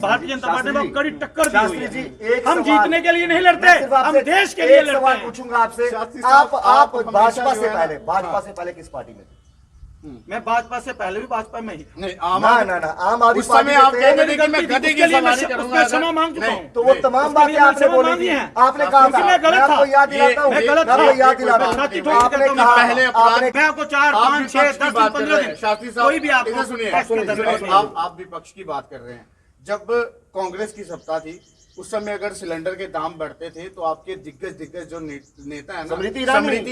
Bharatiya Janata party में कड़ी टक्कर दी हुई है। हम सवाल, जीतने के लिए नहीं लड़ते, हम देश के लिए लड़ते हैं। पूछूंगा आपसे, आप भाजपा से पहले किस पार्टी में थे? मैं भाजपा से पहले भी भाजपा में ही था। नहीं, आम आदमी पार्टी आप में कहते थे कि मैं गधे की सवारी करूंगा, क्षमा मांग चुका हूँ। तो वो तमाम बातें आपने बोली थी, आपने कहा था, मैं गलत था, आपको याद दिलाता हूँ, मैं गलत था, आपको याद दिलाता हूँ, छाती ठोक आपने देता हूँ, कहा, पहले आपने मैं आपको 4, 5, 6, 10 दिन 15 दिन शास्त्री साहब, कोई भी आपको इधर सुनिए, आप विपक्ष की बात कर रहे हैं। जब कांग्रेस की सत्ता थी उस समय अगर सिलेंडर के दाम बढ़ते थे तो आपके दिग्गज जो नेता है ना, समृति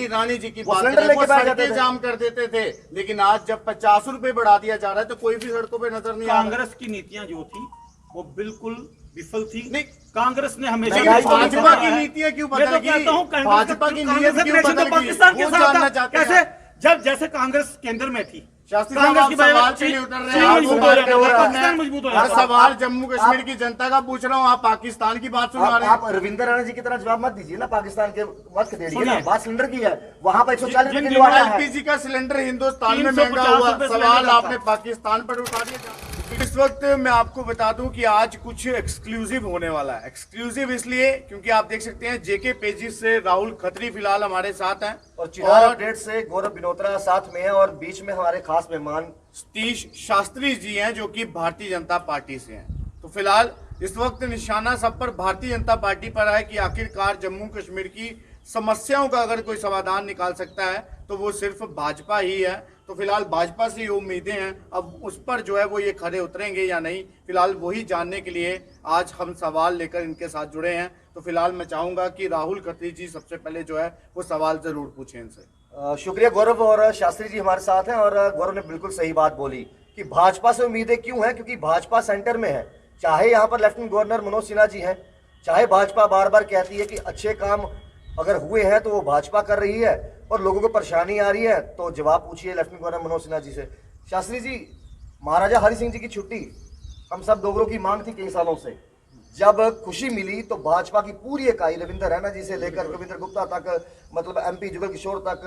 ईरानी जी की बात करें, वो सड़कें जाम कर देते थे। लेकिन आज जब 50 रुपए बढ़ा दिया जा रहा है तो कोई भी सड़कों पे नजर नहीं आ रहा। कांग्रेस की नीतियां जो थी वो बिल्कुल विफल थी। नहीं, कांग्रेस ने हमेशा भाजपा की नीतियां क्यों बदलेगी? भाजपा की नीतियां क्यों बदलेगी? पाकिस्तान के वो साथ जानना था। चाहते हैं। कैसे? जब जैसे कांग्रेस केंद्र में थी, शास्त्री साहब, आप सवाल पे नहीं उतर रहे हैं। पाकिस्तान मजबूत हो मैं जाता। सवाल जम्मू कश्मीर की जनता का पूछ रहा हूँ, आप पाकिस्तान की बात सुना रहे हैं। आप रविंद्र राणा जी की तरह जवाब मत दीजिए ना, पाकिस्तान के वक्त दे दीजिए ना, बात सिलेंडर की है, वहाँ पर 140 रुपए किलो आया है। एलपीजी का सिलेंडर हिंदुस्तान में महंगा हुआ, सवाल आपने पाकिस्तान पर उठा दिया। इस वक्त मैं आपको बता दूं कि आज कुछ एक्सक्लूसिव होने वाला है। एक्सक्लूसिव इसलिए क्योंकि आप देख सकते हैं जेके पेजिस से राहुल खत्री फिलहाल हमारे साथ हैं और चिराग अपडेट से गौरव विनोत्रा साथ में है, और बीच में हमारे खास मेहमान सतीश शास्त्री जी हैं जो कि भारतीय जनता पार्टी से हैं। तो फिलहाल इस वक्त निशाना सब पर भारतीय जनता पार्टी पर है कि आखिरकार जम्मू कश्मीर की समस्याओं का अगर कोई समाधान निकाल सकता है तो वो सिर्फ भाजपा ही है। तो फिलहाल भाजपा से ये उम्मीदें हैं, अब उस पर जो है वो ये खड़े उतरेंगे या नहीं, फिलहाल वही जानने के लिए आज हम सवाल लेकर इनके साथ जुड़े हैं। तो फिलहाल मैं चाहूंगा कि राहुल खत्री जी सबसे पहले जो है वो सवाल जरूर पूछें इनसे। शुक्रिया गौरव, और शास्त्री जी हमारे साथ हैं, और गौरव ने बिल्कुल सही बात बोली कि भाजपा से उम्मीदें क्यों हैं, क्योंकि भाजपा सेंटर में है। चाहे यहाँ पर लेफ्टिनेंट गवर्नर मनोज सिन्हा जी हैं, चाहे भाजपा बार बार कहती है कि अच्छे काम अगर हुए हैं तो वो भाजपा कर रही है, और लोगों को परेशानी आ रही है तो जवाब पूछिए लेफ्टिनेंट गवर्नर मनोज सिन्हा जी से। शास्त्री जी, महाराजा हरि सिंह जी की छुट्टी हम सब डोगरों की मांग थी कई सालों से। जब खुशी मिली तो भाजपा की पूरी इकाई, रविंद्र रैना जी से लेकर रविंद्र गुप्ता तक, मतलब MP जुगल किशोर तक,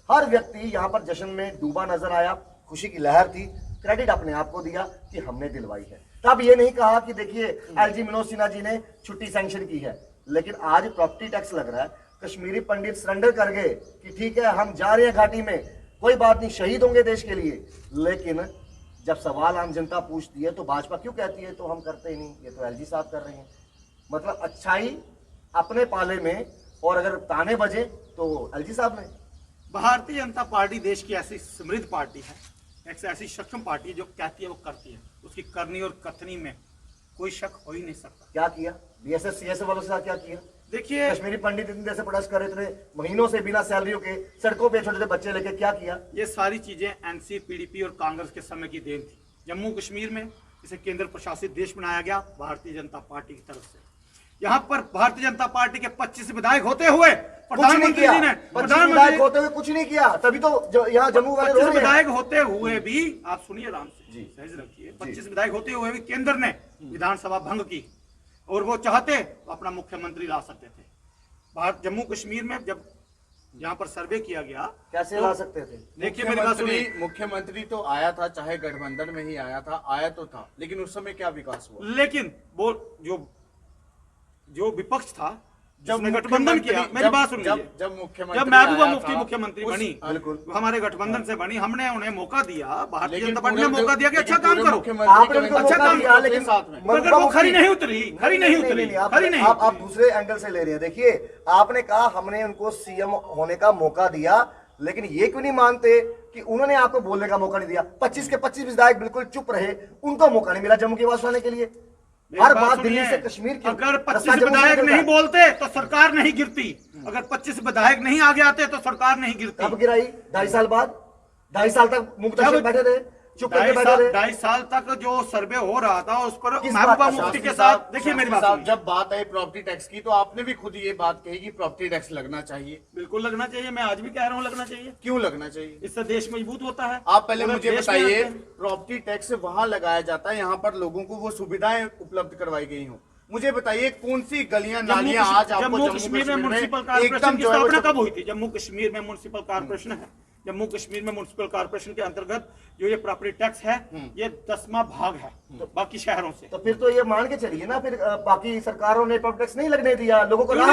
हर व्यक्ति यहाँ पर जश्न में डूबा नजर आया। खुशी की लहर थी, क्रेडिट अपने आप को दिया कि हमने दिलवाई है। तब ये नहीं कहा कि देखिए LG मनोज सिन्हा जी ने छुट्टी सैंक्शन की है। लेकिन आज प्रॉपर्टी टैक्स लग रहा है, कश्मीरी पंडित सरेंडर कर गए कि ठीक है हम जा रहे हैं घाटी में, कोई बात नहीं, शहीद होंगे देश के लिए। लेकिन जब सवाल आम जनता पूछती है तो भाजपा क्यों कहती है तो हम करते ही नहीं, ये तो LG साहब कर रहे हैं। मतलब अच्छाई अपने पाले में, और अगर ताने बजे तो LG साहब ने। भारतीय जनता पार्टी देश की ऐसी समृद्ध पार्टी है, एक ऐसी सक्षम पार्टी जो कहती है वो करती है। उसकी करनी और कथनी में कोई शक हो ही नहीं सकता। क्या किया BSS CSF वालों के साथ, क्या किया? देखिए, कश्मीरी पंडित इतने जैसे प्रोटेस्ट कर रहे थे महीनों से बिना सैलरियों के, सड़कों पे छोटे छोटे बच्चे लेके, क्या किया? ये सारी चीजें NC PDP और कांग्रेस के समय की देन थी। जम्मू कश्मीर में इसे केंद्र प्रशासित देश बनाया गया भारतीय जनता पार्टी की तरफ से। यहाँ पर भारतीय जनता पार्टी के 25 विधायक होते हुए प्रधानमंत्री जी ने होते हुए कुछ नहीं किया, तभी तो यहाँ जम्मू वाले 25 विधायक होते हुए भी, आप सुनिए आराम से, सहज रखिए, 25 विधायक होते हुए भी केंद्र ने विधानसभा भंग की, और वो चाहते तो अपना मुख्यमंत्री ला सकते थे। भारत जम्मू कश्मीर में जब यहाँ पर सर्वे किया गया, कैसे ला सकते थे? देखिए मेरी बात सुनिए, मुख्यमंत्री तो आया था, चाहे गठबंधन में ही आया था, आया तो था, लेकिन उस समय क्या विकास हुआ? लेकिन वो जो विपक्ष था जब गठबंधन किया, मेरी बात सुनिए, जब महबूबा मुफ्ती मुख्यमंत्री बनी, हमारे गठबंधन से बनी, हमने उन्हें मौका दिया, भारतीय जनता पार्टी ने मौका दिया कि अच्छा काम करो, अच्छा काम किया, लेकिन मगर वो खरी नहीं उतरी। आप दूसरे एंगल से ले रहे हैं। देखिए, आपने कहा हमने उनको CM होने का मौका दिया, लेकिन ये क्यों नहीं मानते कि उन्होंने आपको बोलने का मौका नहीं दिया? 25 के 25 विधायक बिल्कुल चुप रहे, उनको मौका नहीं मिला जम्मू की आवाज उठाने के लिए। हर बात दिल्ली से कश्मीर की। अगर 25 विधायक नहीं बोलते तो सरकार नहीं गिरती, अगर 25 विधायक नहीं आगे आते तो सरकार नहीं गिरती। कब गिराई? 2.5 साल बाद, 2.5 साल तक मुक्तसर बैठे थे, चुप करके बैठे थे। 2.5 साल तक जो सर्वे हो रहा था उस पर महबूबा मुफ्ती के साथ, देखिए मेरी बात, जब बात आई प्रॉपर्टी टैक्स की तो आपने भी खुद ये बात कही कि प्रॉपर्टी टैक्स लगना चाहिए। बिल्कुल लगना चाहिए, मैं आज भी कह रहा हूँ लगना चाहिए। क्यों लगना चाहिए? इससे देश मजबूत होता है। आप पहले मुझे बताइए, प्रॉपर्टी टैक्स वहां लगाया जाता है यहाँ पर लोगों को वो सुविधाएं उपलब्ध करवाई गई हो, मुझे बताइए कौन सी गलियां नालियां आज आपको जम्मू कश्मीर में म्युनिसिपल कॉर्पोरेशन की स्थापना कब हुई थी? जम्मू कश्मीर में म्युनिसिपल कॉर्पोरेशन है, जम्मू कश्मीर में म्युनिसिपल कॉर्पोरेशन के अंतर्गत जो ये प्रॉपर्टी टैक्स है ये 10वां भाग है बाकी शहरों से। तो फिर तो ये मान के चलिए ना, फिर बाकी सरकारों ने प्रॉपर्टी टैक्स नहीं लगने दिया, लोगों को क्यों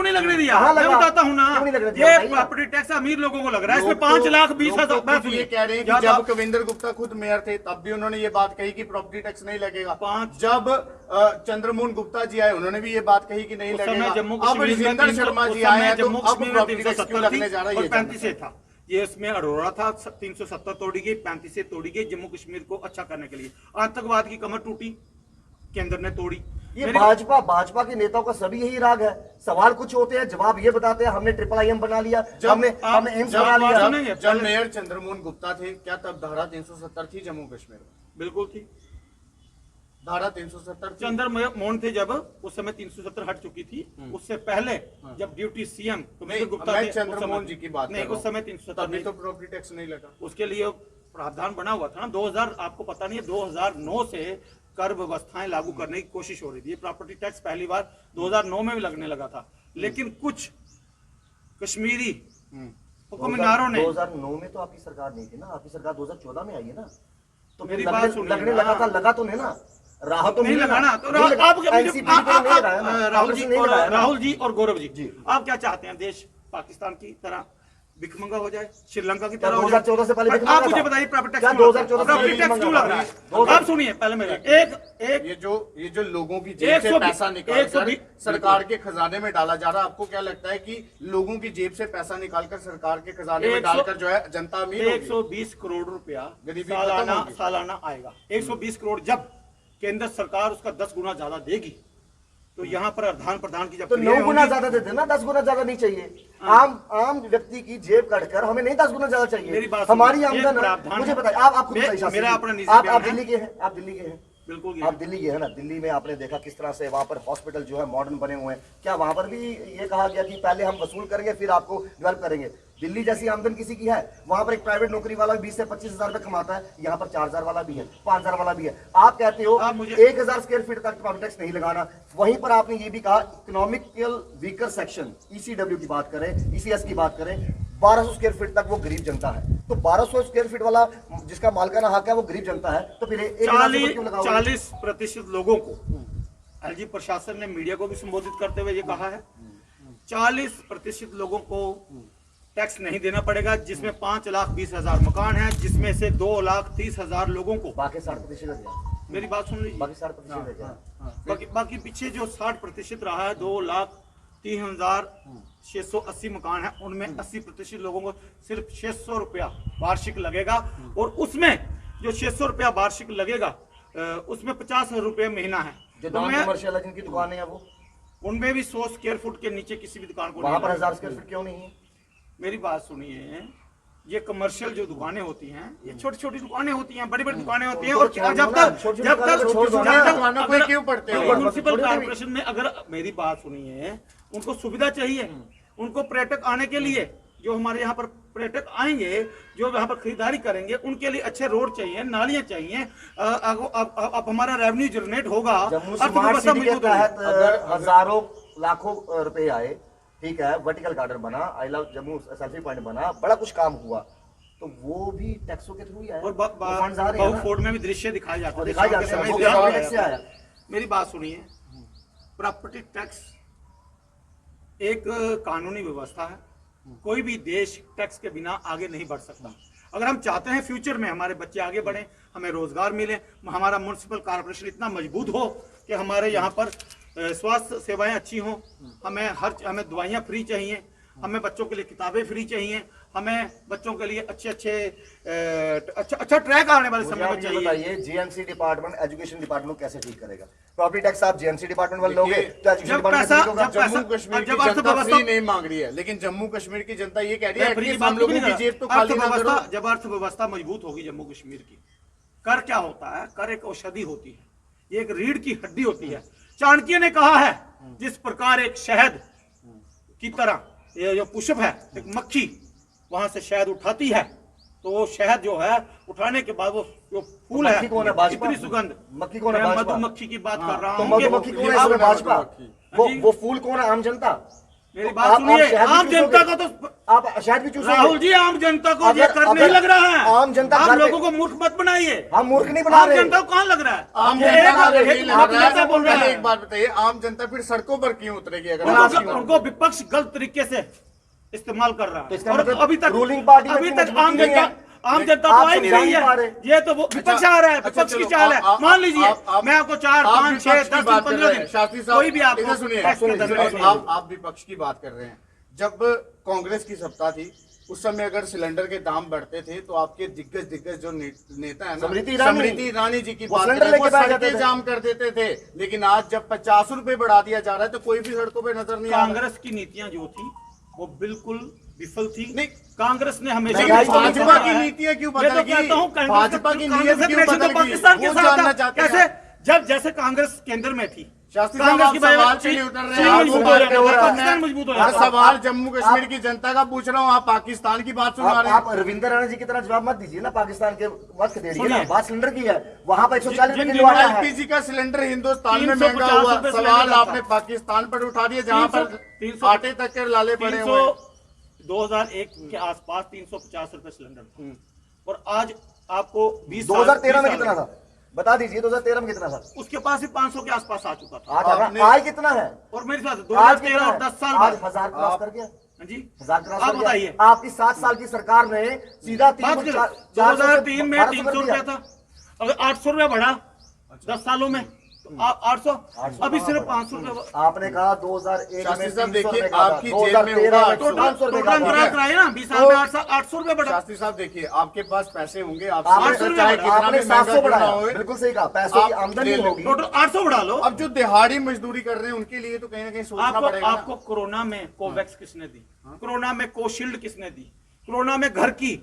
नहीं लगने दिया कहाँ मैं लगा? बताता हूँ ना, क्यों नहीं लगने दिया ये बताइए? प्रॉपर्टी टैक्स अमीर लोगों को लग रहा है, इसमें लोग तो- 5,20,000 लोग तो खुद ये कह रहे हैं कि जब कविंदर गुप्ता खुद मेयर थे तब भी उन्होंने ये बात कही कि प्रॉपर्टी टैक्स नहीं लगेगा। जब चंद्रमोहन गुप्ता जी आए उन्होंने भी ये बात कही कि नहीं लगेगा। जम्मू अब कश्मीर में रजिंदर शर्मा जी आए हैं तो अब प्रॉपर्टी टैक्स क्यों 370 लगने जा रहा है? और 35 था, ये इसमें अरोड़ा था 370 तोड़ी गई, 35 से तोड़ी गई जम्मू कश्मीर को अच्छा करने के लिए। आतंकवाद की कमर टूटी, केंद्र ने तोड़ी। ये भाजपा के नेताओं का सभी यही राग है, सवाल कुछ होते हैं जवाब ये बताते हैं हमने IIM बना लिया, हमने एम्स बना लिया। जब मेयर चंद्रमोहन गुप्ता थे क्या तब धारा 370 थी जम्मू कश्मीर में? बिल्कुल थी, धारा 370 चंद्रमोहन थे जब उस समय 370 हट चुकी थी। उससे पहले जब ड्यूटी सीएम गुप्ता मैं थे चंद्रमोहन जी की बात नहीं, कर रहा उस समय हूं। 370 तभी तो प्रॉपर्टी टैक्स नहीं लगा। उसके लिए प्रावधान बना हुआ था ना 2000, आपको पता नहीं है 2009 से कर व्यवस्थाएं लागू करने की कोशिश हो रही थी। प्रॉपर्टी टैक्स पहली बार 2009 में भी लगने लगा था, लेकिन कुछ कश्मीरी हुक्मरानों ने 2009 में तो आपकी सरकार नहीं थी ना, आपकी सरकार 2014 में आई है ना, तो मेरी बात सुनिए लगने ना। लगा था, लगा तो नहीं ना, राहत तो नहीं मिली लगाना तो राहुल जी और गौरव जी आप क्या चाहते हैं? देश पाकिस्तान की तरह भिखमंगा हो जाए, श्रीलंका की तरह हो जाए? 2014 से पहले आप मुझे बताइए प्रॉपर्टी टैक्स क्यों लग रहा है? आप सुनिए पहले मेरा एक ये जो लोगों की जेब से पैसा निकाल कर सरकार के खजाने में डाला जा रहा है, आपको क्या लगता है कि लोगों की जेब से पैसा निकालकर सरकार के खजाने में डालकर जो है जनता अमीर होगी? 120 करोड़ रुपया गरीबी खत्म होगी। सालाना आएगा। 120 करोड़ जब केंद्र सरकार उसका 10 गुना ज्यादा देगी तो यहाँ पर आदान प्रदान की जब तो 9 गुना ज्यादा देते ना, 10 गुना ज्यादा नहीं चाहिए। आम व्यक्ति की जेब काटकर हमें नहीं 10 गुना ज्यादा चाहिए। हमारी आमदन मुझे बताइए, आप खुद बताइए, आप दिल्ली के हैं, आप दिल्ली के हैं, बिल्कुल आप दिल्ली गए हैं ना, दिल्ली में आपने देखा किस तरह से वहाँ पर हॉस्पिटल जो है मॉडर्न बने हुए हैं। क्या वहाँ पर भी ये कहा गया कि पहले हम वसूल करेंगे फिर आपको डेवलप करेंगे? दिल्ली जैसी आमदन किसी की है? वहाँ पर एक प्राइवेट नौकरी वाला 20 से 25 हजार रुपए कमाता है, यहाँ पर 4,000 वाला भी है, 5,000 वाला भी है। आप कहते हो 1,000 स्क्वायर फीट तक प्रॉपर्टी टैक्स नहीं लगाना, वहीं पर आपने ये भी कहा इकोनॉमिकल वीकर सेक्शन ECW की बात करें, ECS की बात करें, 1200 स्क्वायर फीट तक वो गरीब जनता है। तो 1200 स्क्वायर फीट वाला जिसका मालिकाना हक है वो गरीब जनता है, तो फिर 40% लोगों को LG प्रशासन ने मीडिया को भी संबोधित करते हुए ये कहा है 40% लोगों को टैक्स नहीं देना पड़ेगा, जिसमें 5,20,000 मकान हैं, जिसमें से 2,30,000 लोगों को। बाकी 60% मेरी बात सुन लीजिए, बाकी 60% बाकी पीछे जो 60% रहा है 2,03,680 मकान है, उनमें 80% लोगों को सिर्फ 600 रुपया वार्षिक लगेगा। और उसमें जो 600 रुपया वार्षिक लगेगा उसमें 50 रुपये महीना है। जो नॉन कमर्शियल है जिनकी दुकानें हैं वो, उनमें भी 100 स्क्वायर फुट के नीचे किसी भी दुकान को वहां पर 1000 स्क्वायर फीट क्यों नहीं है? मेरी बात सुनिए, ये कमर्शियल जो दुकानें होती हैं ये छोटी छोटी दुकानें होती हैं, बड़ी बड़ी दुकानें होती हैं। और जब तक क्यों पड़ते हो म्युनिसिपल कॉर्पोरेशन में, अगर मेरी बात सुनिए, उनको सुविधा चाहिए, उनको पर्यटक आने के लिए, जो हमारे यहाँ पर पर्यटक आएंगे, जो यहाँ पर खरीदारी करेंगे, उनके लिए अच्छे रोड चाहिए, नालियां चाहिए। अब हमारा रेवेन्यू जनरेट होगा, अर्थव्यवस्था मजबूत होगी। अगर हजारों लाखों रुपए आए, ठीक है, वर्टिकल गार्डन बना, I love Jammu selfie point बना, बड़ा कुछ काम हुआ, तो वो भी टैक्सों के थ्रू ही आया। और बहुफोर्ड में भी दृश्य दिखाए जाते हैं। मेरी बात सुनिए, प्रॉपर्टी टैक्स एक कानूनी व्यवस्था है, कोई भी देश टैक्स के बिना आगे नहीं बढ़ सकता। अगर हम चाहते हैं फ्यूचर में हमारे बच्चे आगे बढ़े, हमें रोजगार मिले, हमारा म्युनिसिपल कॉर्पोरेशन इतना मजबूत हो कि हमारे यहाँ पर स्वास्थ्य सेवाएं अच्छी हों, हमें दवाइयाँ फ्री चाहिए, हमें बच्चों के लिए किताबें फ्री चाहिए, हमें बच्चों के लिए अच्छा ट्रैक आने वाले समय में चाहिए। बताइए GMC डिपार्टमेंट, एजुकेशन डिपार्टमेंट कैसे ठीक करेगा? प्रॉपर्टी टैक्स आप GMC डिपार्टमेंट वाले लोगे तो एजुकेशन डिपार्टमेंट जम्मू कश्मीर की जनता फ्री नहीं मांग रही है, लेकिन जम्मू कश्मीर की जनता ये कह रही है कि हम लोगों की जेब तो खाली ना करो। जब अर्थव्यवस्था मजबूत होगी जम्मू कश्मीर की, कर क्या होता है? कर एक औषधि होती है, ये एक रीढ़ की हड्डी होती है। चाणक्य ने कहा है, जिस प्रकार एक शहद की तरह ये जो पुष्प है, एक मक्खी वहां से शहद उठाती है, तो वो शहद जो है उठाने के बाद वो जो फूल है इतनी सुगंध, मक्खी कौन है? मधुमक्खी की बात कर रहा हूँ। मधुमक्खी कौन है? भाजपा। वो फूल कौन है? आम जनता। मेरी तो बात आप सुनिए, शहद भी आम जनता चूसोगे? को तो आप शहद भी चूसोगे? राहुल जी, आम जनता को ये अगर- कर नहीं अगर लग रहा है। आम जनता आप घर पे- लोगों को मूर्ख मत बनाइए। हम मूर्ख नहीं बना आम रहे। जनता को कहाँ लग रहा है? आम ये जनता एक- का एक- नहीं एक लग रहा नेता है। बोल रहा पहले है। एक बात बताइए, आम जनता फिर सड़कों पर क्यों उतरेगी अगर उनको विपक्ष गलत तरीके से इस्तेमाल कर रहा तो है इसका और मतलब अभी तक रूलिंग पार्टी में अभी इतनी तक मजबूती आम नहीं जनता है। आम जनता आप तो आ ही नहीं समझा रही नहीं पा है। रहे। ये तो वो विपक्ष आ रहा है, विपक्ष की चाल है। मान लीजिए मैं आपको 4, 5, 6, 10 दिन, 15 दिन शास्त्री साहब कोई भी आपको इधर सुनिए, टैक्स का दर सुनिए, नहीं आप विपक्ष की बात कर रहे हैं। जब कांग्रेस की सत्ता थी उस समय अगर सिलेंडर के दाम बढ़ते थे तो आपके दिग्गज जो नेता है ना, स्मृति ईरानी जी की वो बात सिलेंडर करें, वो लेके बैठ जाते सड़कें थे। जाम कर देते थे। लेकिन आज जब 50 रुपए बढ़ा दिया जा रहा है तो कोई भी सड़कों पे नजर नहीं आ रहा। कांग्रेस की नीतियां जो थी वो बिल्कुल विफल थी। नहीं, कांग्रेस ने हमेशा महंगाई इसको भाजपा बताया की है। नीतियां क्यों मैं तो बदल गई? कहता हूं भाजपा की नीयत कांग्रेस क्यों का बदल तो गई? पाकिस्तान के वो साथ जानना था। चाहते हैं कैसे आप। जैसे कांग्रेस केंद्र में थी, शास्त्री साहब, कांग्रेस आप की बजाय सवाल पे चीन- नहीं उतर रहे चीन हैं। आप मजबूत बात हो कर जाता है, रहे हैं। पाकिस्तान मजबूत हो मैं जाता है। सवाल जम्मू कश्मीर की जनता का पूछ रहा हूँ, आप पाकिस्तान की बात सुना रहे हैं। आप रविंद्र राणा जी की तरह जवाब मत दीजिए ना, पाकिस्तान के वक्त दे दीजिए ना। सुनिए। बात सिलेंडर की है, वहां पर 140 जिन रुपए किलो आटा है। एलपीजी का सिलेंडर हिंदुस्तान में 350 महंगा हुआ, रुपए सवाल सिलेंडर आपने था। पाकिस्तान पर उठा दिया जहां पर 300 आटे तक के लाले पड़े हुए हैं। 2001 के आसपास 350 रुपए सिलेंडर था और आज आपको 20 2013 में कितना था बता दीजिए? 2013 में कितना था? उसके पास भी 500 के आसपास आ चुका था। आज कितना है? और मेरे साथ आज 2013 कितना और है? 10 साल आज बाद 1000 क्रॉस कर गया। हाँ जी 1000 क्रॉस आप कर गया। बताइए। आपकी 7 साल की सरकार ने सीधा 2003 में 300 रुपया था, अगर 800 रुपया बढ़ा 10 सालों में तो 800, अभी सिर्फ 500 रुपया। आपने कहा 2001 में शास्त्री साहब 300 देखिए, रुपए का था, आपकी जेब में 2013 होगा में 800 500 रुपए का टोटल था। कराए ना 20 साल में 800 रुपया बढ़ा। शास्त्री साहब देखिए, आपके पास पैसे होंगे, आप आपने चाहे कितना आपने भी 700 महंगा क्यों ना बढ़ाया, हो, बिल्कुल सही कहा। पैसों की आप आमदनी ले लो। होगी। टोटल 800 बढ़ा लो। अब जो दिहाड़ी मजदूरी कर रहे हैं उनके लिए तो कहीं ना कहीं सोचना पड़ेगा ना। आपको कोरोना में कोवैक्स किसने दी? कोरोना में कोशील्ड किसने दी? कोरोना में घर की,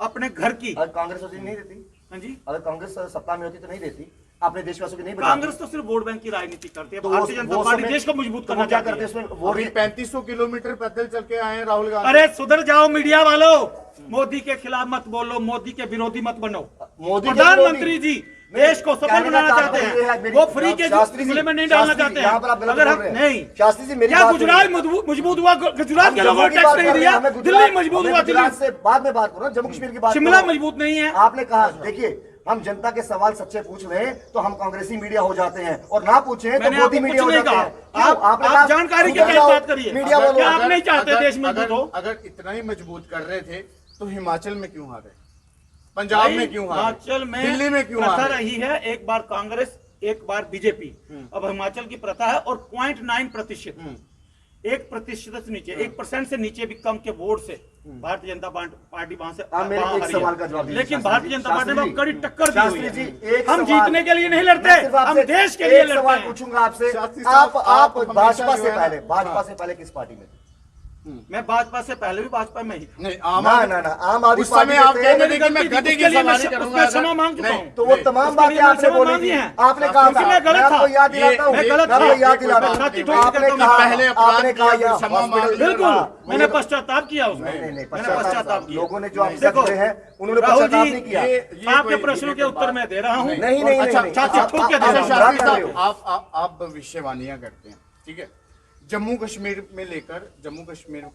अपने घर की। अगर कांग्रेस होती नहीं देती, हाँ जी, अगर कांग्रेस सत्ता में होती तो नहीं देती, अपने देशवासियों की नहीं बताती। कांग्रेस तो सिर्फ वोट बैंक की राजनीति करती है। तो भारतीय जनता पार्टी देश को मजबूत करना क्या चाहती करते है। उसमें वो अभी 3500 किलोमीटर पैदल चल के आए हैं राहुल गांधी। अरे सुधर जाओ मीडिया वालों, मोदी के खिलाफ मत बोलो, मोदी के विरोधी मत बनो। मोदी के प्रधानमंत्री विरोधी। जी देश को सफल कहने का बनाना चाहते तात्पर्य है, हैं, मेरी- वो फ्री के शास्त्री जी, जुमले में नहीं डालना शास्त्री जी, चाहते यहाँ पर आप हैं। गलत अगर बोल हम रहे हैं। नहीं, शास्त्री जी मेरी क्या बात गुजरात सुनिए। मजबूत हुआ? गुजरात के लोगों जम्मू ने की टैक्स बात नहीं कर रहे दिया, हैं, हमें दिल्ली गुजरात- मजबूत हमें हुआ, गुजरात दिल्ली से बाद में बात करो ना, जम्मू कश्मीर की बात शिमला करो। मजबूत नहीं है। आपने कहा देखिए, हम जनता के सवाल सच्चे पूछ रहे हैं तो हम कांग्रेसी मीडिया हो जाते हैं, और ना पूछे तो मैंने मोदी आपको मीडिया हो कुछ नहीं जाते कहा। हैं। क्यों? आपने आप कहा, जानकारी के उधर तहत जाओ, बात करिए। मीडिया अगर बोलो। आप नहीं चाहते देश मजबूत हो? अगर इतना ही मजबूत कर रहे थे तो हिमाचल में क्यों हारे, पंजाब में क्यों हारे, हिमाचल में दिल्ली में क्यों प्रथा हारे? रही है, एक बार कांग्रेस एक बार बीजेपी। अब हिमाचल की प्रथा है और 0.9%, 1% से नीचे, 1% से नीचे भी कम के वोट से भारतीय जनता पार्टी वहां से आप मेरे वहां एक हारी सवाल है। का जवाब दीजिए, लेकिन शास्त्री भारतीय जी। जनता पार्टी ने शास्त्री कड़ी जी, टक्कर दी हुई शास्त्री जी, है। एक हम सवाल- जीतने के लिए नहीं मैं लड़ते, सिर्फ हम आपसे देश के लिए एक सवाल लड़ते हैं। पूछूंगा आपसे। शास्त्री साहब, आप आप हमेशा भाजपा जो से है ना- पहले, भाजपा से पहले किस पार्टी में थे? मैं भाजपा से पहले भी भाजपा में ही। नहीं, आम ना आदमी- ना ना, आम आदमी उस समय आप पार्टी कहते में थे थे। कि मैं गधे की सवारी करूंगा। उसमें क्षमा मांग चुका नहीं, हूं। तो वो नहीं, तमाम उसके बातें लिए मैं आपने क्षमा बोली मांगी थी। हैं। आपने कहा क्योंकि था, मैं गलत आपको था। याद दिलाता हूँ, मैं गलत मैं आपको था। याद दिलाता मैं हूँ। छाती ठोक आपने देता हूँ। कहा, पहले अपराध आपने किया, कहा फिर यह क्षमा मांग हॉस्पिटल लिया। बिल्कुल, नहीं, मैंने पश्चाताप किया उसमें। नहीं, मैंने पश्चाताप पश्चाताप किया। लोगों ने जो आपसे देखो, जुड़े हैं उन्होंने राहुल पश्चाताप जी, नहीं किया। आपके कोई प्रश्नों के ये उत्तर मैं दे रहा हूँ। नहीं नहीं अच्छा, नहीं, छाती आप- ठोक के आप- दे आप रहा हूं। गुमराह शास्त्री कर रहे हो। साहब, आप भविष्यवाणियां करते हैं, ठीक है। जम्मू कश्मीर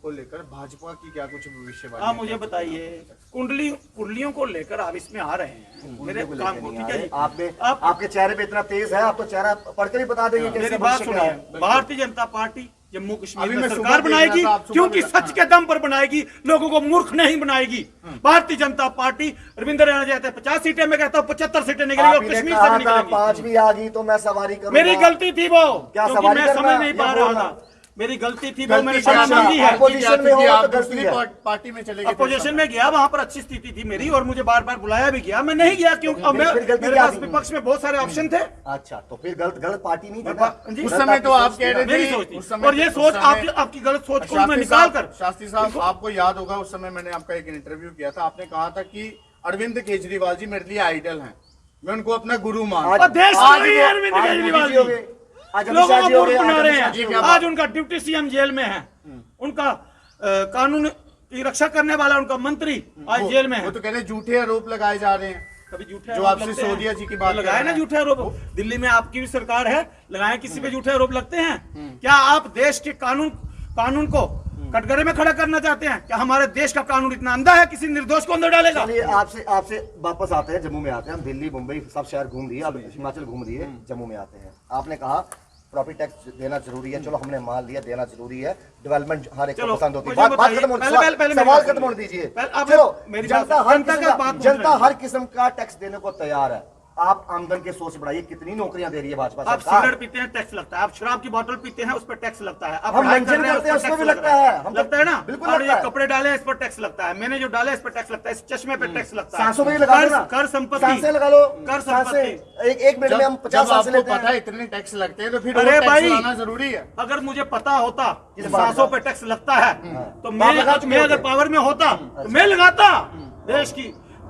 को लेकर भाजपा की क्या कुछ भविष्यवाणी? आप मुझे बताइए, कुंडलियों को लेकर आप इसमें आ रहे हैं मेरे को काम लेकर को, नहीं ठीक आ है रहे। जी। आपने आप आपके चेहरे पे इतना तेज है, आप तो चेहरा पढ़कर ही बता देंगे कि मेरी इसका बात भविष्य क्या है। सुनिए, भारतीय जनता पार्टी जम्मू कश्मीर अभी में मैं सुबह सरकार देख रहा बनाएगी, था, आप सुबह क्योंकि में- सच के दम पर बनाएगी, लोगों को मूर्ख नहीं बनाएगी। भारतीय जनता पार्टी रविंद्र राणा जी कहते हैं 50 सीटें, मैं कहता हूँ 75 सीटें निकलेंगी और आपने कश्मीर से कहा भी था निकलेंगी। 5 भी आ गई तो मैं सवारी करूंगा। मेरी गलती थी वो, क्या क्योंकि सवारी मैं करना समझ नहीं या पा रहा बोलना? था। मेरी गलती थी वो, मैंने गलती क्षमा क्या मांगी है। अपोजिशन में हो आप तो गलती दूसरी है। पार्टी में चले गए थे। अपोजिशन में गया, वहां पर अच्छी स्थिति थी मेरी और मुझे बार बार बुलाया भी गया, मैं नहीं गया क्योंकि फिर गलती मेरे क्या पास थी? विपक्ष में बहुत सारे ऑप्शन थे। अच्छा, तो फिर गलत पार्टी नहीं थी मेरे ना? पास- जी, उस गलत समय तो आपकी आप सोच कह थी रहे ना? थे मेरी सोच थी, उस समय- और ये उस सोच समय- आपकी गलत सोच को मैं शास्त्री निकाल कर साहब, शास्त्री साहब, आपको याद होगा उस समय मैंने आपका एक इंटरव्यू किया था, आपने कहा था कि अरविंद केजरीवाल जी मेरे लिए आइडल हैं, मैं उनको अपना गुरु मानता और हूं। देश आज को ही वो- अरविंद आज केजरीवाल मोदी जी हो जी गए, आज अमित लोगों शाह को जी हो मूर्ख गए, बना आज रहे अमित शाह हैं। जी हो क्या गए। बात? आज उनका डिप्टी सीएम जेल में है, उनका कानून की रक्षा करने वाला उनका मंत्री आज जेल में वो है। तो कह रहे हैं झूठे आरोप लगाए जा रहे हैं। कभी झूठे जो आरोप आपसे लगते हैं। सोदिया जी की बात तो कर लगाए रहे ना हैं। झूठे आरोप, दिल्ली में आपकी भी सरकार है, लगाए किसी पे झूठे आरोप लगते हैं क्या? आप देश के कानून कानून को कटघरे में खड़ा करना चाहते हैं। क्या हमारे देश का कानून इतना अंधा है किसी निर्दोष को अंदर डालेगा? चलिए आपसे वापस आते हैं, जम्मू में आते हैं। हम दिल्ली मुंबई सब शहर घूम लिए, अब हिमाचल घूम लिए, जम्मू में आते हैं। आपने कहा प्रॉपर्टी टैक्स देना जरूरी है, चलो हमने मान लिया देना जरूरी है, डेवलपमेंट हर एक को पसंद होती है। बात खत्म होनी, सवाल खत्म होने दीजिए। चलो जनता हर किस्म का टैक्स देने को तैयार है। आप आमदन के सोर्स बढ़ाइए, कितनी नौकरियां दे रही है भाजपा आप सरकार। सिगरेट पीते हैं टैक्स लगता है, आप शराब की बोतल पीते हैं उस पर टैक्स लगता है, आप हम पढ़ाई मंजन कर रहे हैं, करते हैं उस पर उसमें भी टैक्स लगता है, हम लगता है ना, बिल्कुल और लगता ये है। कपड़े डाले इस पर टैक्स लगता है, मैंने जो डाले इस पर टैक्स लगता है, इस चश्मे पे टैक्स लगता है, सांसों में लगा दो ना, कर संपत्ति, सांसें लगा लो, कर सांसें संपत्ति। एक मिनट में हम 50 सांसें आपको लेते पता हैं। है इतने टैक्स लगते हैं तो फिर अरे वो टैक्स भाई, लाना जरूरी है। अगर मुझे पता होता कि किस बात सांसों का? पे टैक्स लगता है तो आप लगा चुके मैं अगर होते। पावर में होता तो मैं लगाता।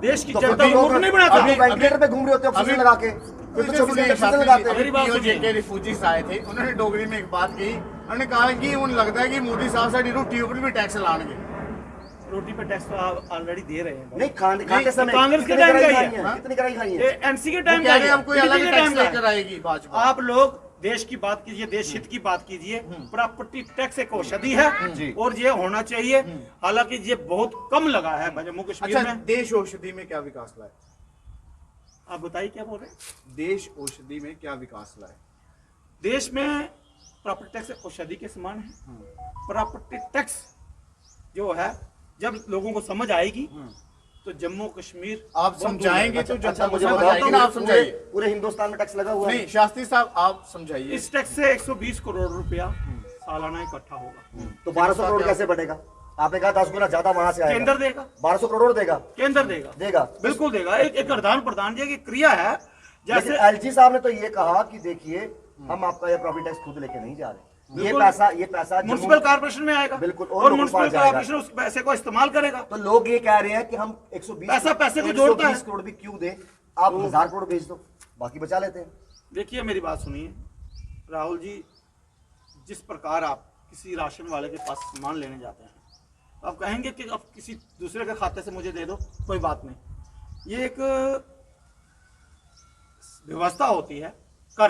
देश की तो जनता फिर को मूर्ख नहीं बनाता। अभी वेंटिलेटर पे घूम रहे होते हो ऑक्सीजन लगा के, फिर तो 24 घंटे ऑक्सीजन लगाते हैं। मेरी बात सुनिए। के रिफ्यूजीज आए थे, उन्होंने डोगरी में एक बात कही, उन्होंने कहा कि उन्हें लगता है कि मोदी साहब साडी रोटी ऊपर भी टैक्स लाएंगे। रोटी पे टैक्स तो आप ऑलरेडी दे रहे हैं। नहीं खाते समय कांग्रेस के कितनी टाइम कड़ाई का ही खाई है। है, कितनी कड़ाई खाई ये है। एनसी के वो टाइम कह का रहे हैं हम कोई अलग PDP के टैक्स टाइम का लेकर है। आएगी भाजपा। आप लोग देश की बात कीजिए, देश हित की बात कीजिए। प्रॉपर्टी टैक्स एक औषधि है और ये होना चाहिए। हालांकि ये बहुत कम लगा है जम्मू कश्मीर अच्छा, में। देश औषधि में क्या विकास लाए? आप बताइए क्या बोल रहे हैं? देश औषधि में क्या विकास लाए? देश में प्रॉपर्टी टैक्स औषधि के समान है। प्रॉपर्टी टैक्स जो है जब लोगों को समझ आएगी तो जम्मू कश्मीर आप समझाएंगे तो जनता को मुझे समझ बताओ, आएगी ना, आप समझाइए। पूरे हिंदुस्तान में टैक्स लगा हुआ है। नहीं शास्त्री साहब आप समझाइए। इस टैक्स से 120 करोड़ रुपया सालाना इकट्ठा होगा। तो 1200 करोड़ कैसे बढ़ेगा? आपने कहा 10 गुना ज्यादा वहां से आएगा। केंद्र देगा, 1200 करोड़ देगा, केंद्र देगा, देगा। बिल्कुल देगा। एक आदान प्रदान की क्रिया है। जैसे जैसे एलजी साहब ने तो ये कहा कि देखिए हम आपका ये प्रॉपर्टी टैक्स खुद लेके नहीं जा रहे, ये बिल्कुल। पैसा म्युनिसिपल कारपोरेशन में आएगा, बिल्कुल, और और लोगों के म्युनिसिपल पास जाएगा। कारपोरेशन उस पैसे को इस्तेमाल करेगा। तो लोग ये कह रहे हैं कि हम 120 पैसे को जोड़ता है। 120 करोड़ भी क्यों दे, आप 1000 करोड़ भेज दो, बाकी बचा लेते हैं। देखिए मेरी बात सुनिए राहुल जी, जिस प्रकार आप किसी राशन वाले के पास सामान लेने जाते हैं, आप कहेंगे कि अब किसी दूसरे के खाते से मुझे दे दो, कोई बात नहीं। ये एक व्यवस्था होती है। कर,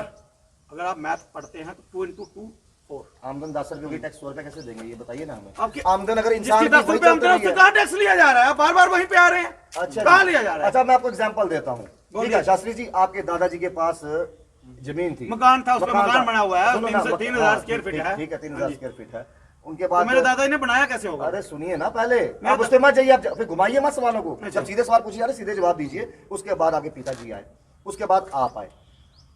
अगर आप मैथ पढ़ते हैं तो 2 into 2 4। आमदन 10 रुपए की टैक्स 100 रुपए कैसे देंगे, ये बताइए ना हमें। आपकी आमदन अगर इंसान जिसकी 10 की रुपए आमदन है उससे कहाँ टैक्स लिया जा रहा है? बार बार वहीं पे आ रहे हैं। अच्छा कहाँ लिया जा रहा है? अच्छा, मैं आपको एग्जांपल देता हूँ। ठीक बोलिए। है शास्त्री जी, आपके दादाजी के पास जमीन थी, मकान था, उसमें मकान था। बना हुआ है, सुनो ना, 3000 स्क्वायर फीट है। ठीक है, 3000 हाँ जी। स्क्वायर फीट है। उनके तो बाद मेरे दादाजी ने बनाया कैसे होगा? अरे सुनिए ना पहले, मेरे आप उससे मत जाइए, आप फिर घुमाइए मत सवालों को। अच्छा। जब सीधे सवाल पूछिए अरे सीधे जवाब दीजिए। उसके बाद आगे पिताजी आए, उसके बाद आप आए।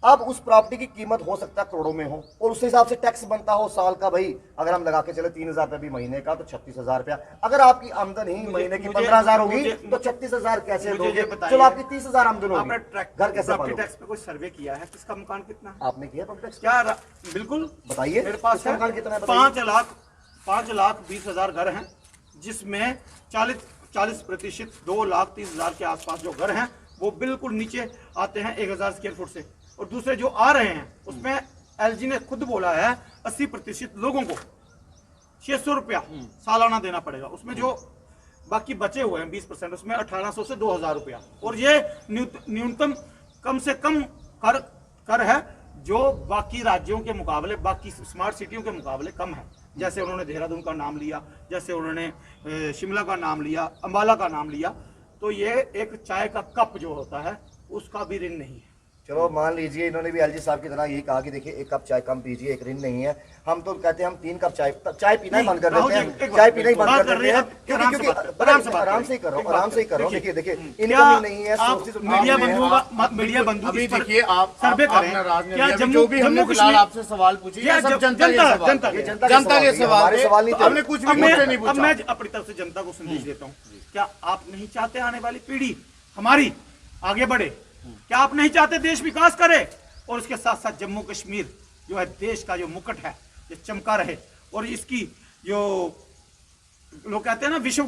अब उस प्रॉपर्टी की कीमत हो सकता है करोड़ों में हो और उस हिसाब से टैक्स बनता हो साल का। भाई अगर हम लगा के चले 3000 रुपए भी महीने का तो 36,000 रुपया। अगर आपकी आमदन ही महीने की 15,000 होगी तो 36,000 कैसे मुझे दोगे? ये बताइए, चलो आपकी 30,000 आमदन आपने होगी, ट्रैक घर कैसे प्रॉपर्टी पालोगे? टैक्स पे कोई सर्वे किया है? किसका मकान कितना है? आपने किया प्रॉपर्टी टैक्स? क्या बिल्कुल बताइए, मेरे पास इसका है। मकान कितना है बताइए? 5,20,000 घर हैं, जिसमें 40% 2,30,000 के आसपास जो घर हैं वो बिल्कुल नीचे आते हैं 1,000 स्क्वायर फुट से। और दूसरे जो आ रहे हैं उसमें एलजी ने खुद बोला है 80% लोगों को 600 रुपया सालाना देना पड़ेगा। उसमें जो बाकी बचे हुए हैं 20%, उसमें 1,800 से 2,000 रुपया। और ये न्यूनतम कम से कम कर है जो बाकी राज्यों के मुकाबले, बाकी स्मार्ट सिटियों के मुकाबले कम है। जैसे उन्होंने देहरादून का नाम लिया, जैसे उन्होंने शिमला का नाम लिया, अंबाला का नाम लिया। तो ये एक चाय का कप जो होता है उसका भी ऋण नहीं है। चलो मान लीजिए इन्होंने भी एलजी साहब की तरह यही कहा कि देखिए 1 कप चाय कम पीजिए, एक ऋण नहीं है। हम तो कहते हैं हम 3 कप चाय पीना ही बंद कर देते हैं, चाय पीना ही बंद कर देते हैं। क्योंकि आराम से ही कर रहा हूँ, आराम से ही कर रहा हूँ। देखिए इनकम नहीं है, सोर्सेज मीडिया बंधुओं अभी देखिए आप सर्वे करें, नाराज नहीं क्या हैं। जम्मू जो भी हमने कश्मीर फिलहाल आपसे सवाल पूछे ये सब जनता के सवाल जनता थे। के जनता के सवाल हमारे थे। सवाल नहीं थे। हमने कुछ भी मुझसे नहीं अब पूछा। मैं अपनी तरफ से जनता को संदेश देता हूँ, क्या आप नहीं चाहते आने वाली पीढ़ी हमारी आगे बढ़े? क्या आप नहीं चाहते देश विकास करे? और उसके साथ साथ जम्मू कश्मीर जो है देश का जो मुकुट है ये चमका रहे, और इसकी जो लोग कहते हैं ना विश्व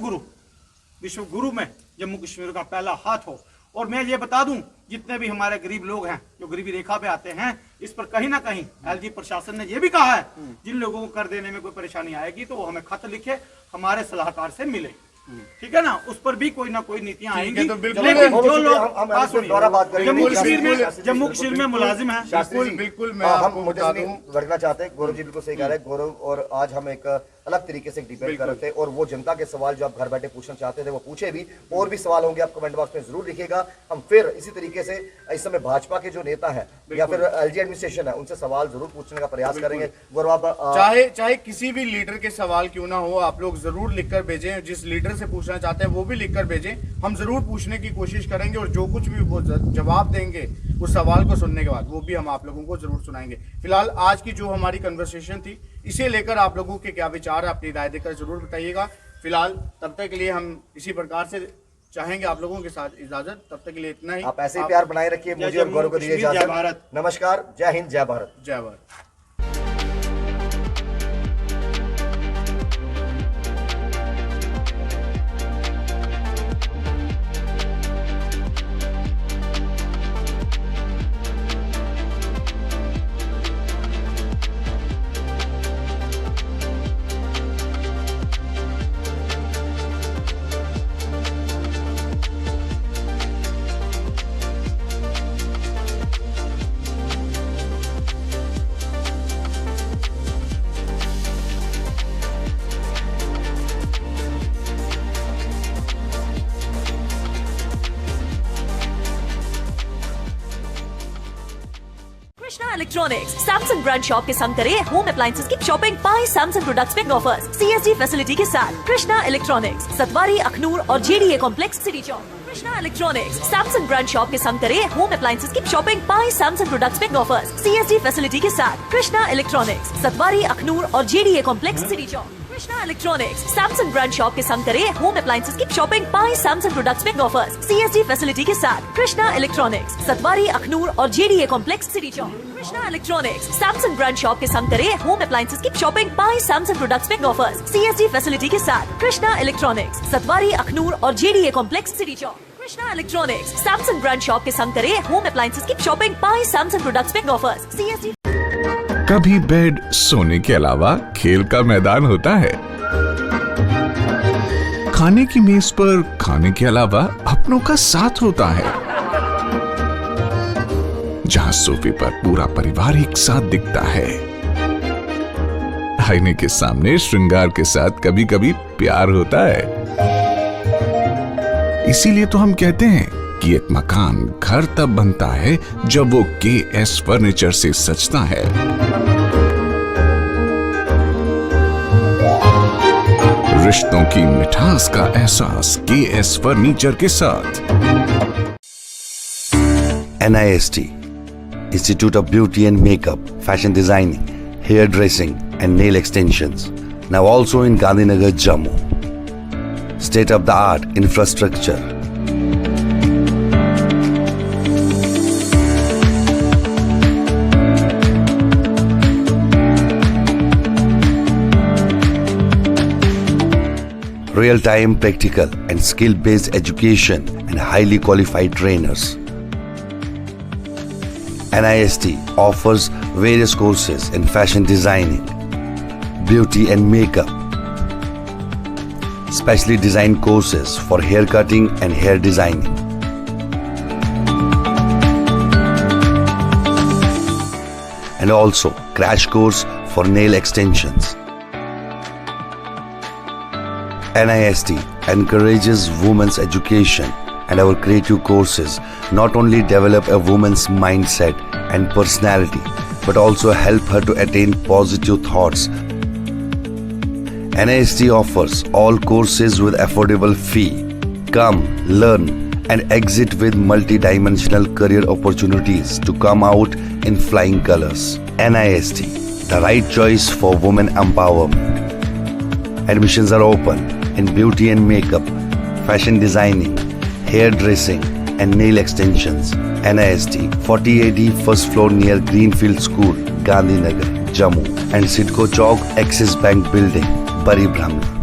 गुरु में जम्मू कश्मीर का पहला हाथ हो। और मैं ये बता दूं, जितने भी हमारे गरीब लोग हैं जो गरीबी रेखा पे आते हैं, इस पर कहीं ना कहीं एलजी प्रशासन ने ये भी कहा है जिन लोगों को कर देने में कोई परेशानी आएगी तो वो हमें खत लिखे, हमारे सलाहकार से मिले। ठीक है ना, उस पर भी कोई ना कोई नीतियां आएंगी। तो बिल्कुल लेकिन हम जो उस- लोग हम बात इसमें दोबारा बात करेंगे। जम्मू कश्मीर में मुलाजिम है, शास्त्री जी, बिल्कुल, मैं हम आपको मुझे बता नहीं दूं। रखना चाहते। गौरव जी बिल्कुल सही कह रहे हैं। गौरव और आज हम एक अलग तरीके से डिबेट कर रहे थे और वो जनता के सवाल जो आप घर बैठे पूछना चाहते थे वो पूछे भी। और भी सवाल होंगे आप कमेंट बॉक्स में जरूर लिखिएगा। हम फिर इसी तरीके से इस समय भाजपा के जो नेता है या फिर एलजी एडमिनिस्ट्रेशन है उनसे सवाल जरूर पूछने का प्रयास करेंगे। गौरव आप चाहे किसी भी लीडर के सवाल क्यों ना हो, आप लोग जरूर लिखकर भेजें। जिस लीडर से पूछना चाहते हैं वो भी लिखकर भेजें, हम जरूर पूछने की कोशिश करेंगे और जो कुछ भी वो जवाब देंगे उस सवाल को सुनने के बाद वो भी हम आप लोगों को जरूर सुनाएंगे। फिलहाल आज की जो हमारी कन्वर्सेशन थी इसे लेकर आप लोगों के क्या विचार है, अपनी राय देकर जरूर बताइएगा। फिलहाल तब तक के लिए हम इसी प्रकार से चाहेंगे आप लोगों के साथ इजाजत। तब तक के लिए इतना ही। आप ऐसे ही प्यार बनाए रखिए। मुझे और गौरव को दीजिए जय इजाजत। भारत। नमस्कार, जय हिंद, जय भारत। जय Bharat. Krishna electronics Samsung brand shop के संग करें होम अप्लायंसेस की shopping buy Samsung products big offers CSD facility के साथ। कृष्णा इलेक्ट्रॉनिक्स सतवारी, अखनूर और JDA complex, city Chowk. Krishna electronics Samsung brand shop के संग करें होम अप्लायंसेस की shopping buy Samsung products big offers CSD facility के साथ। कृष्णा इलेक्ट्रॉनिक्स सतवारी, अखनूर और JDA complex, city Chowk. Krishna electronics Samsung brand shop के संग करें होम अप्लायंसेस की shopping buy Samsung products big offers CSD facility के साथ। कृष्णा इलेक्ट्रॉनिक्स सतवारी, अखनूर और JDA complex, city Chowk. Krishna electronics Samsung brand shop के संग करें होम अप्लायंसेस की shopping buy Samsung products big offers CSD facility के साथ। कृष्णा इलेक्ट्रॉनिक्स सतवारी, अखनूर और JDA complex, city Chowk. Krishna electronics Samsung brand shop के संग करें होम अप्लायंसेस की shopping buy Samsung products big offers CSD। कभी बेड सोने के अलावा खेल का मैदान होता है, खाने की मेज पर खाने के अलावा अपनों का साथ होता है, जहां सोफे पर पूरा परिवार एक साथ दिखता है, आईने के सामने श्रृंगार के साथ कभी कभी प्यार होता है। इसीलिए तो हम कहते हैं कि एक मकान घर तब बनता है जब वो KS फर्नीचर से सजता है। रिश्तों की मिठास का एहसास KS फर्नीचर के साथ। NIST, Institute of Beauty and Makeup, Fashion Designing, Hair Dressing and Nail Extensions. Now also in Gandhinagar, Jammu. State-of-the-art infrastructure. Real-time practical and skill-based education and highly qualified trainers. NIST offers various courses in fashion designing, beauty and makeup, specially designed courses for hair cutting and hair designing. And also crash course for nail extensions. NIST encourages women's education, and our creative courses not only develop a woman's mindset and personality but also help her to attain positive thoughts. NIST offers all courses with affordable fee. Come, learn and exit with multi-dimensional career opportunities to come out in flying colors. NIST, the right choice for women empowerment. Admissions are open in beauty and makeup, fashion designing, hair dressing and nail extensions. NIST, 40AD first floor near Greenfield School, Gandhinagar, Jammu, and Sidco Chowk, Axis Bank Building, Bari Brahman.